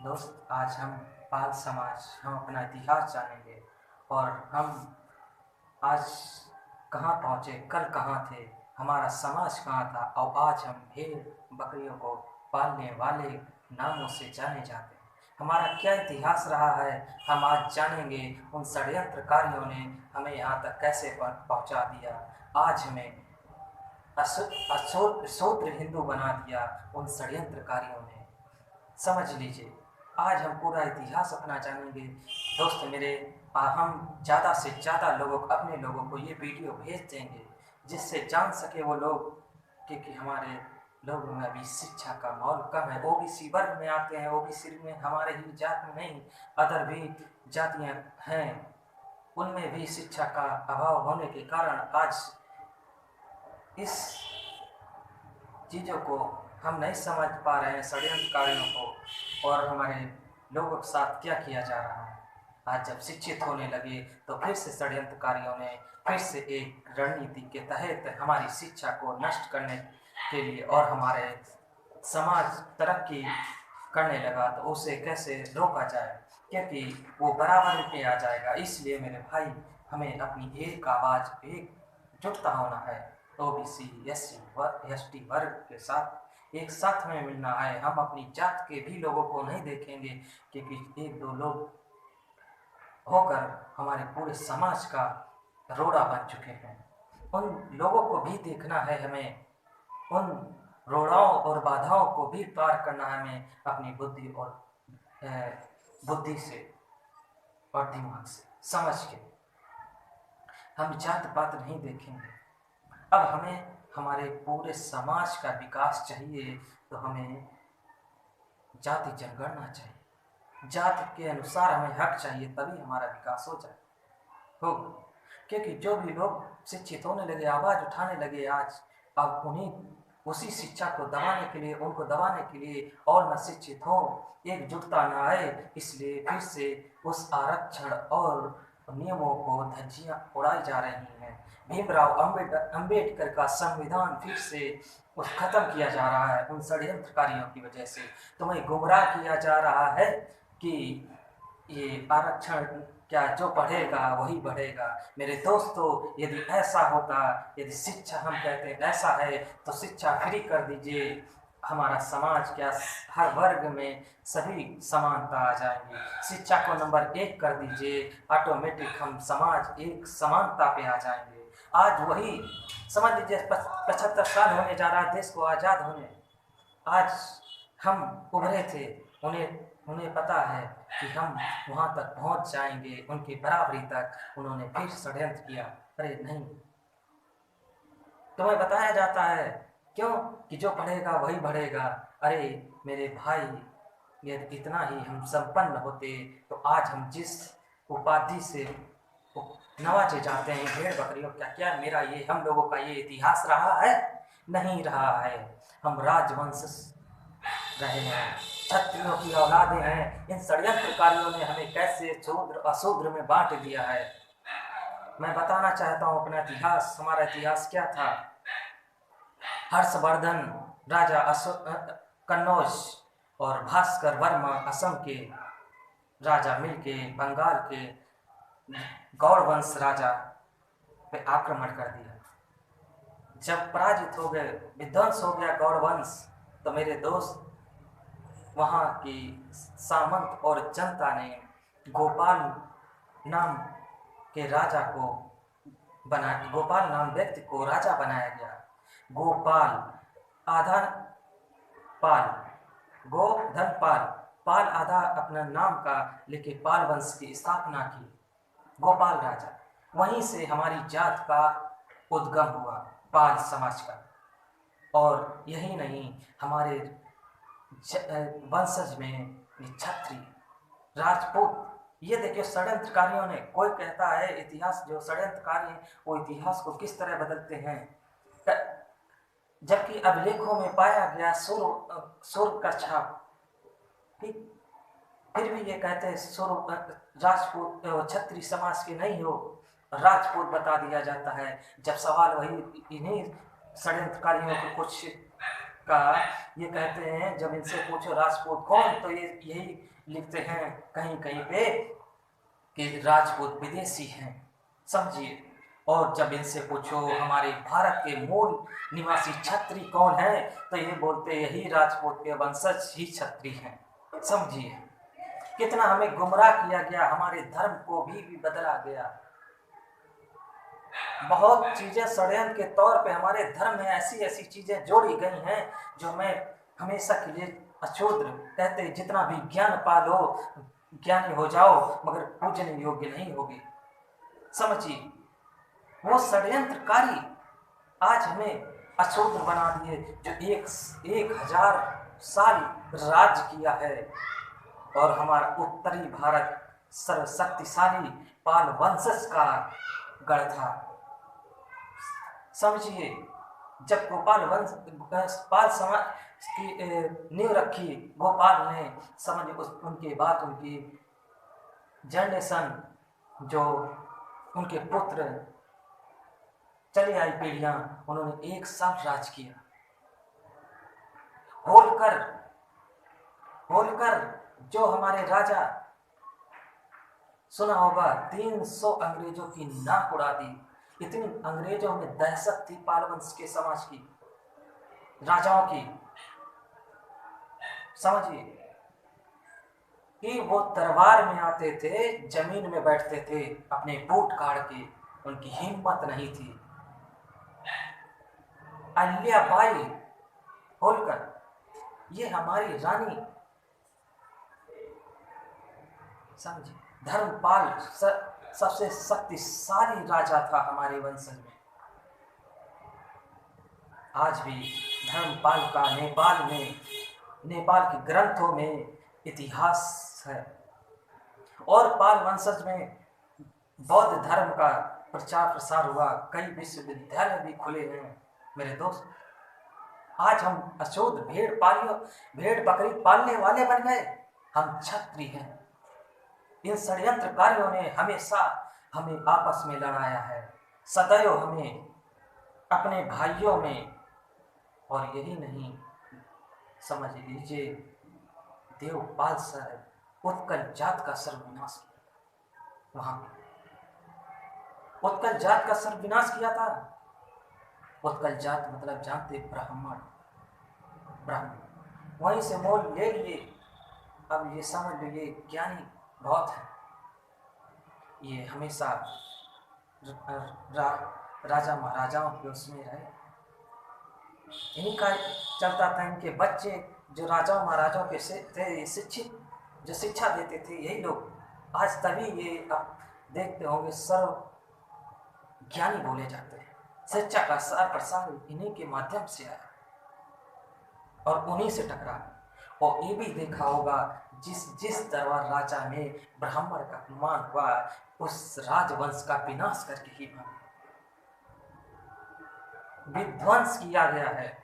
दोस्त, आज हम पाल समाज हम अपना इतिहास जानेंगे और हम आज कहाँ पहुँचे, कल कहाँ थे, हमारा समाज कहाँ था और आज हम भेड़ बकरियों को पालने वाले नामों से जाने जाते हैं। हमारा क्या इतिहास रहा है, हम आज जानेंगे। उन षड्यंत्रकारियों ने हमें यहाँ तक कैसे पहुँचा दिया, आज हमें शूद्र हिंदू बना दिया उन षड्यंत्रकारियों ने। समझ लीजिए, आज हम पूरा इतिहास अपना जानेंगे। दोस्त मेरे, हम ज़्यादा से ज़्यादा अपने लोगों को ये वीडियो भेज देंगे जिससे जान सके वो लोग कि हमारे लोगों में अभी शिक्षा का माहौल कम है। ओबीसी वर्ग में आते हैं, ओबीसी में हमारे ही जात में नहीं, अदर भी जातियां हैं, उनमें भी शिक्षा का अभाव होने के कारण आज इस चीज़ों को हम नहीं समझ पा रहे हैं, षड्यंत्रकारियों को और हमारे लोगों के साथ क्या किया जा रहा है। आज जब शिक्षित होने लगे तो फिर से षड्यंत्रकारियों ने फिर से एक रणनीति के तहत हमारी शिक्षा को नष्ट करने के लिए और हमारे समाज तरक्की करने लगा तो उसे कैसे रोका जाए, क्योंकि वो बराबर पे आ जाएगा। इसलिए मेरे भाई, हमें अपनी एक आवाज़ एकजुटता होना है। ओबीसी एससी एसटी वर्ग के साथ एक साथ में मिलना है। हम अपनी जात के भी लोगों को नहीं देखेंगे, क्योंकि एक दो लोग होकर हमारे पूरे समाज का रोड़ा बन चुके हैं। उन लोगों को भी देखना है हमें, उन रोड़ाओं और बाधाओं को भी पार करना है हमें अपनी बुद्धि से और दिमाग से समझ के। हम जात पात नहीं देखेंगे। अब हमें हमारे पूरे समाज का विकास चाहिए तो हमें जाति जनगणना चाहिए, जाति के अनुसार हमें हक चाहिए, तभी हमारा विकास हो जाए होगा। क्योंकि जो भी लोग शिक्षित होने लगे, आवाज़ उठाने लगे आज, अब उन्हीं उसी शिक्षा को दबाने के लिए, उनको दबाने के लिए और न शिक्षित हो, एकजुटता न आए, इसलिए फिर से उस आरक्षण और नियमों को धज्जियां उड़ाई जा रही हैं। भीमराव अंबेडकर का संविधान फिर से खत्म किया जा रहा है उन षड्यंत्रकारियों की वजह से। तुम्हें गुमराह किया जा रहा है कि ये आरक्षण क्या, जो पढ़ेगा वही बढ़ेगा। मेरे दोस्तों, यदि ऐसा होता, यदि शिक्षा हम कहते हैं ऐसा है तो शिक्षा फ्री कर दीजिए, हमारा समाज क्या हर वर्ग में सभी समानता आ जाएंगी। शिक्षा को नंबर 1 कर दीजिए, ऑटोमेटिक हम समाज एक समानता पे आ जाएंगे। आज वही समझ लीजिए 75 साल होने जा रहा है देश को आज़ाद होने। आज हम उभरे थे, उन्हें पता है कि हम वहाँ तक पहुँच जाएंगे, उनकी बराबरी तक। उन्होंने फिर षड्यंत्र किया। अरे नहीं, तुम्हें बताया जाता है क्यों कि जो पढ़ेगा वही बढ़ेगा। अरे मेरे भाई, यदि इतना ही हम संपन्न होते तो आज हम जिस उपाधि से नवाजे जाते हैं, भेड़ बकरियों, क्या क्या मेरा ये हम लोगों का ये इतिहास रहा है? नहीं रहा है। हम राजवंश रहे हैं, क्षत्रियों की औलादें हैं। इन षड्यंत्रकारियों ने हमें कैसे शूद्र अशूद्र में बांट दिया है। मैं बताना चाहता हूँ अपना इतिहास। हमारा इतिहास क्या था? हर्षवर्धन राजा कन्नौज और भास्कर वर्मा असम के राजा मिलके बंगाल के गौड़ वंश राजा पे आक्रमण कर दिया। जब पराजित हो गए, विध्वंस हो गया गौड़ वंश, तो मेरे दोस्त, वहाँ की सामंत और जनता ने गोपाल नाम के राजा को गोपाल नाम व्यक्ति को राजा बनाया गया। गोपाल आधा पाल, गो धन पाल, पाल आधा अपना नाम का लेके पाल वंश की स्थापना की, गोपाल राजा। वहीं से हमारी जात का उद्गम हुआ, पाल समाज का। और यही नहीं, हमारे वंशज में क्षत्रिय, राजपूत, ये देखिए षड्यंत्रकारियों ने, कोई कहता है इतिहास, जो षड्यंत्रकारी हैं वो इतिहास को किस तरह बदलते हैं, जबकि अभिलेखों में पाया गया सुर का छाप। ठीक, फिर भी ये कहते हैं सुर राजपूत क्षत्रिय समाज के नहीं हो, राजपूत बता दिया जाता है। जब सवाल वही इन्हीं षड्यंत्रकारियों को कुछ का ये कहते हैं, जब इनसे पूछो राजपूत कौन, तो ये यही लिखते हैं कहीं कहीं पे कि राजपूत विदेशी हैं, समझिए। और जब इनसे पूछो हमारे भारत के मूल निवासी क्षत्रिय कौन है, तो ये बोलते यही राजपूत के वंशज ही क्षत्रिय हैं, समझिए। कितना हमें गुमराह किया गया, हमारे धर्म को भी बदला गया। बहुत चीजें षड्यंत्र के तौर पे हमारे धर्म में ऐसी ऐसी चीजें जोड़ी गई हैं जो हमें हमेशा के लिए अशूद्र कहते, जितना भी ज्ञान पालो ज्ञानी हो जाओ मगर पूजने योग्य नहीं होगे, समझिए। वो षड्यंत्रकारी आज हमें अशूद्र बना दिए, जो 1000 साल राज किया है। और हमारा उत्तरी भारत सर्वशक्तिशाली पाल वंशज का गढ़ था, समझिए। जब गोपाल वंश पाल समाज की नींव रखी गोपाल ने, समझिए, उनके बाद उनकी जनरेशन, जो उनके पुत्र चली आई पीढ़ियां, उन्होंने एक साथ राज किया। होलकर जो हमारे राजा, सुना होगा, 300 अंग्रेजों की नाक उड़ा दी। इतनी अंग्रेजों में दहशत थी पाल वंश के समाज की, राजाओं की, समझिए, कि वो दरबार में आते थे, जमीन में बैठते थे अपने बूट काट के, उनकी हिम्मत नहीं थी। अहिल्याबाई होलकर, ये हमारी रानी, समझिए, धर्मपाल सबसे शक्तिशाली राजा था हमारे वंशज में। आज भी धर्मपाल का नेपाल के ग्रंथों में इतिहास है। और पाल वंशज में बौद्ध धर्म का प्रचार प्रसार हुआ, कई विश्वविद्यालय भी खुले हैं मेरे दोस्त। आज हम अशुद्ध भेड़ बकरी पालने वाले बन गए, हम क्षत्रिय हैं। इन षड्यंत्रकारियों ने हमेशा हमें आपस में लड़ाया है, सदैव हमें अपने भाइयों में। और यही नहीं, समझ लीजिए, देवपाल साहब उत्कल जात का सर्वविनाश किया। वहां उत्कल जात का सर्वविनाश किया था। उत्कल जात मतलब जानते, ब्राह्मण, वहीं से मोल ले लिए। अब ये समझ लीजिए, ज्ञानी बहुत है, ये हमेशा राजा महाराजाओं के उसमें रहे। इन्हीं का चलता था, इनके बच्चे जो राजाओं महाराजाओं के थे, शिक्षित, जो शिक्षा देते थे, यही लोग आज तभी ये आप देखते होंगे सर्व ज्ञानी बोले जाते हैं। शिक्षा का सार प्रसार इन्हीं के माध्यम से आया और उन्हीं से टकरा। और ये भी देखा होगा, जिस दरबार राजा में ब्राह्मण का अपमान हुआ, उस राजवंश का विनाश करके ही विध्वंस किया गया है।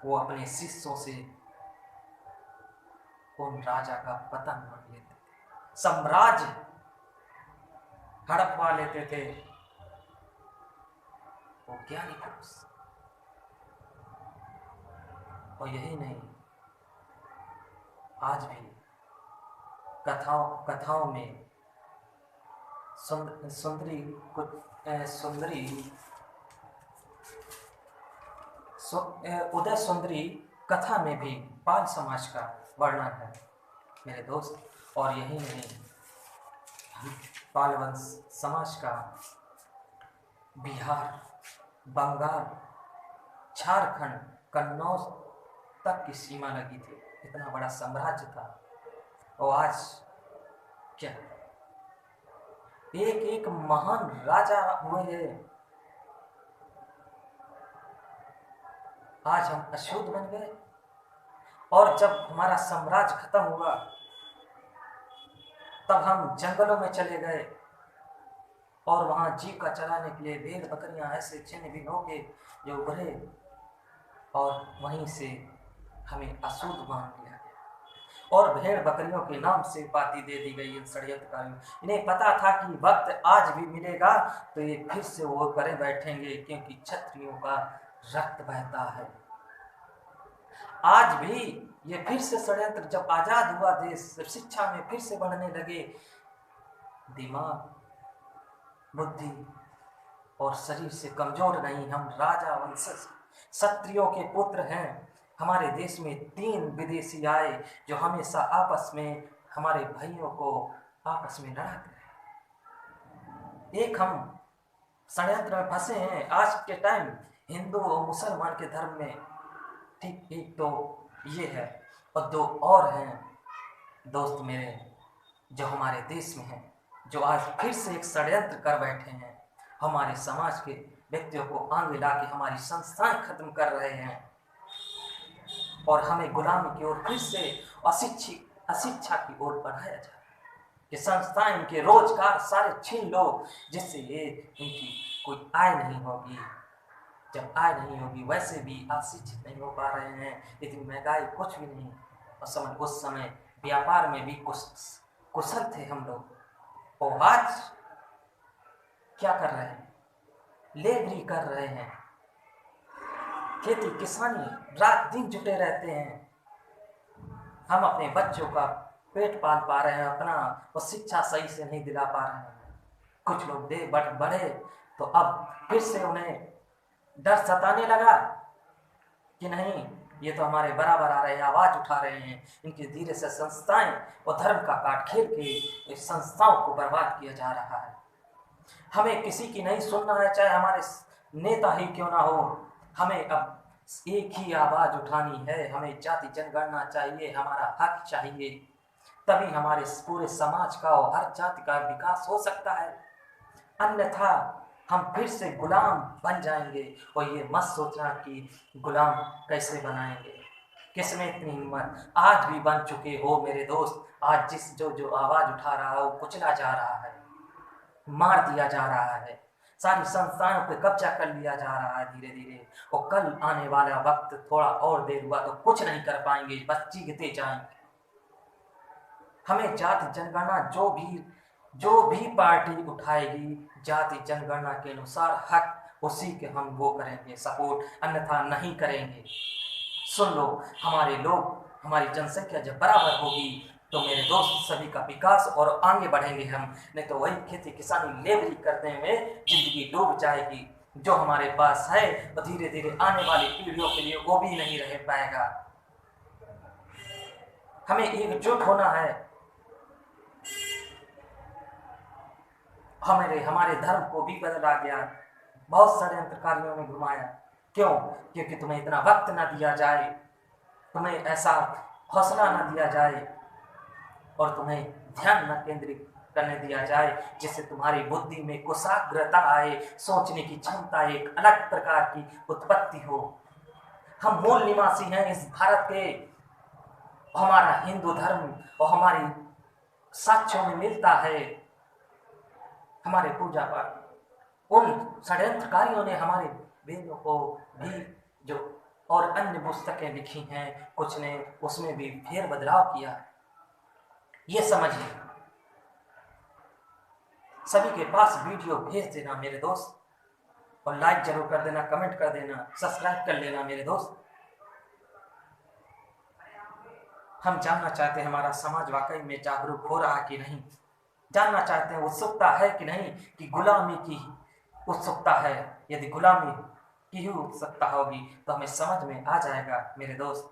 वो अपने शिष्यों से उन राजा का पतन मान लेते थे, साम्राज्य हड़पवा लेते थे। वो ज्ञानी पुरुष। और यही नहीं, आज भी कथाओं में उदय सुंदरी कथा में भी पाल समाज का वर्णन है मेरे दोस्त। और यही नहीं, पाल वंश समाज का बिहार, बंगाल, झारखंड, कन्नौज तक की सीमा लगी थी। इतना बड़ा साम्राज्य था। और आज क्या, एक एक महान राजा हुए हैं। आज हम अशुद्ध बन गए। और जब हमारा साम्राज्य खत्म हुआ, तब हम जंगलों में चले गए और वहां जीविका चलाने के लिए भेड़ बकरियां ऐसे छिन्न भिन्न हो के जो उभरे, और वहीं से हमें अशुद्ध मान लिया गया। और भेड़ बकरियों के नाम से उपाधि दे दी गई इन षड्यंत्रकारियों। इन्हें पता था कि वक्त आज भी मिलेगा तो ये फिर से वो करे बैठेंगे, क्योंकि क्षत्रियों का रक्त बहता है। आज भी ये फिर से षड्यंत्र, जब आजाद हुआ देश, शिक्षा में फिर से बढ़ने लगे, दिमाग, बुद्धि और शरीर से कमजोर नहीं, हम राजा वंशज क्षत्रियों के पुत्र हैं। हमारे देश में 3 विदेशी आए जो हमेशा आपस में हमारे भाइयों को आपस में लड़ाते रहे। एक हम षड्यंत्र में फंसे हैं आज के टाइम हिंदू और मुसलमान के धर्म में। ठीक, एक तो ये है और 2 और हैं दोस्त मेरे जो हमारे देश में हैं, जो आज फिर से एक षड्यंत्र कर बैठे हैं। हमारे समाज के व्यक्तियों को आगे ला के हमारी संस्थाएं खत्म कर रहे हैं और हमें गुलामी की ओर फिर से अशिक्षा की ओर बढ़ाया जाए कि संस्थाएं, इनके रोजगार सारे छीन लो, जिससे ये इनकी कोई आय नहीं होगी। जब आय नहीं होगी, वैसे भी अशिक्षित नहीं हो पा रहे हैं, इतनी महंगाई कुछ भी नहीं। और उस समय व्यापार में भी कुशल थे हम लोग, और आज क्या कर रहे हैं? लेबरी कर रहे हैं, खेती किसानी, रात दिन जुटे रहते हैं। हम अपने बच्चों का पेट पाल पा रहे हैं अपना, और शिक्षा सही से नहीं दिला पा रहे हैं। कुछ लोग बढ़े तो अब फिर से उन्हें डर सताने लगा कि नहीं, ये तो हमारे बराबर आ रहे हैं, आवाज उठा रहे हैं। इनके धीरे से संस्थाएं और धर्म का काट खेल के इस संस्थाओं को बर्बाद किया जा रहा है। हमें किसी की नहीं सुनना है, चाहे हमारे नेता ही क्यों ना हो। हमें अब एक ही आवाज उठानी है, हमें जाति जनगणना चाहिए, हमारा हक चाहिए, तभी हमारे पूरे समाज का और हर जाति का विकास हो सकता है। अन्यथा हम फिर से गुलाम बन जाएंगे। और ये मत सोचना कि गुलाम कैसे बनाएंगे, किसमें इतनी हिम्मत। आज भी बन चुके हो मेरे दोस्त। आज जो आवाज उठा रहा है वो कुचला जा रहा है, मार दिया जा रहा है, सारी संस्थानों पे कब्जा कर लिया जा रहा है धीरे धीरे। और कल आने वाला वक्त थोड़ा और देर हुआ तो कुछ नहीं कर पाएंगे, बस चीखते जाएंगे। हमें जाति जनगणना जो भी पार्टी उठाएगी, जाति जनगणना के अनुसार हक, उसी के हम वो करेंगे सपोर्ट, अन्यथा नहीं करेंगे। सुन लो, हमारे लोग, हमारी जनसंख्या जब बराबर होगी तो मेरे दोस्त सभी का विकास और आगे बढ़ेंगे हम। नहीं तो वही खेती किसानी लेबरी करने में जिंदगी डूब जाएगी। जो हमारे पास है वो धीरे धीरे आने वाली पीढ़ियों के लिए वो भी नहीं रह पाएगा। हमें एकजुट होना है। हमारे धर्म को भी बदला गया, बहुत सारे षड्यंत्रकारियों ने घुमाया। क्यों? क्योंकि तुम्हें इतना वक्त ना दिया जाए, तुम्हें ऐसा हौसला ना दिया जाए और तुम्हें ध्यान न केंद्रित करने दिया जाए, जिससे तुम्हारी बुद्धि में कुशाग्रता आए, सोचने की क्षमता एक अलग प्रकार की उत्पत्ति हो। हम मूल निवासी हैं इस भारत के। हमारा हिंदू धर्म और हमारी साक्ष्यों में मिलता है, हमारे पूजा पाठ। उन षड्यंत्रकारियों ने हमारे वेदों को भी जो और अन्य पुस्तकें लिखी हैं, कुछ ने उसमें भी फेर बदलाव किया। ये समझिए। सभी के पास वीडियो भेज देना मेरे दोस्त, और लाइक जरूर कर देना, कमेंट कर देना, सब्सक्राइब कर लेना मेरे दोस्त। हम जानना चाहते हैं हमारा समाज वाकई में जागरूक हो रहा कि नहीं। जानना चाहते हैं उत्सुकता है कि नहीं, कि गुलामी की उत्सुकता है। यदि गुलामी की ही उत्सुकता होगी तो हमें समझ में आ जाएगा मेरे दोस्त।